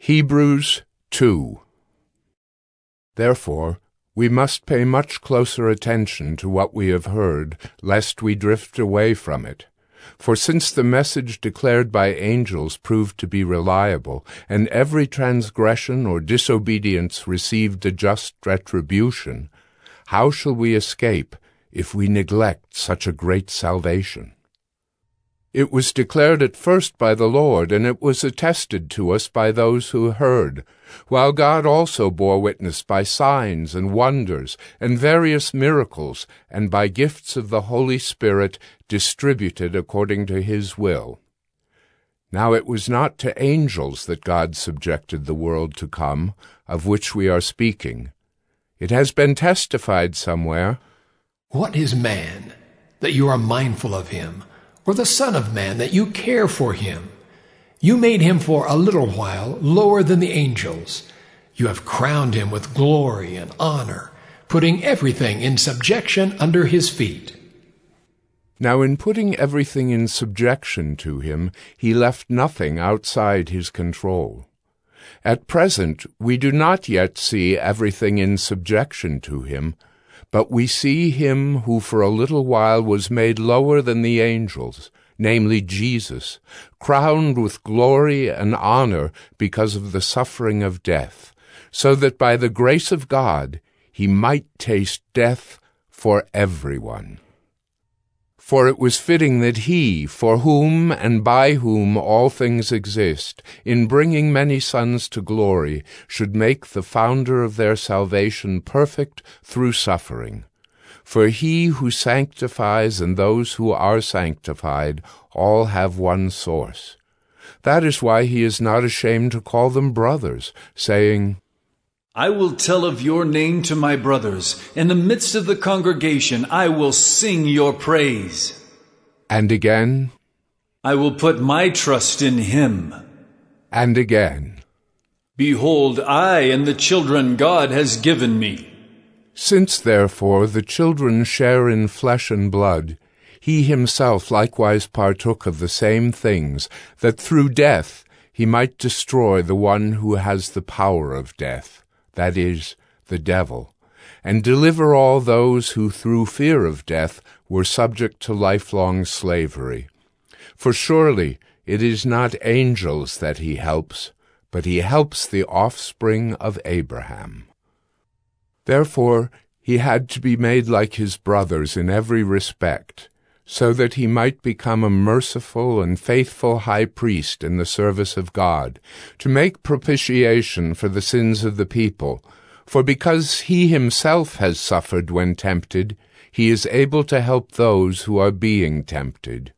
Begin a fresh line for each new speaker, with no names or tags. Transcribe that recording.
Hebrews 2. Therefore, we must pay much closer attention to what we have heard, lest we drift away from it. For since the message declared by angels proved to be reliable, and every transgression or disobedience received a just retribution, how shall we escape if we neglect such a great salvation? It was declared at first by the Lord, and it was attested to us by those who heard, while God also bore witness by signs and wonders and various miracles, and by gifts of the Holy Spirit distributed according to his will. Now it was not to angels that God subjected the world to come, of which we are speaking. It has been testified somewhere,
"What is man, that you are mindful of him? Or the Son of Man, that you care for him? You made him for a little while lower than the angels. You have crowned him with glory and honor, putting everything in subjection under his feet."
Now in putting everything in subjection to him, he left nothing outside his control. At present we do not yet see everything in subjection to him, but we see him who for a little while was made lower than the angels, namely Jesus, crowned with glory and honor because of the suffering of death, so that by the grace of God he might taste death for everyone. For it was fitting that he, for whom and by whom all things exist, in bringing many sons to glory, should make the founder of their salvation perfect through suffering. For he who sanctifies and those who are sanctified all have one source. That is why he is not ashamed to call them brothers, saying,
"I will tell of your name to my brothers. In the midst of the congregation I will sing your praise."
And again,
"I will put my trust in him."
And again,
"Behold, I and the children God has given me."
Since therefore the children share in flesh and blood, he himself likewise partook of the same things, that through death he might destroy the one who has the power of death, that is, the devil, and deliver all those who through fear of death were subject to lifelong slavery. For surely it is not angels that he helps, but he helps the offspring of Abraham. Therefore he had to be made like his brothers in every respect, so that he might become a merciful and faithful high priest in the service of God, to make propitiation for the sins of the people. For because he himself has suffered when tempted, he is able to help those who are being tempted.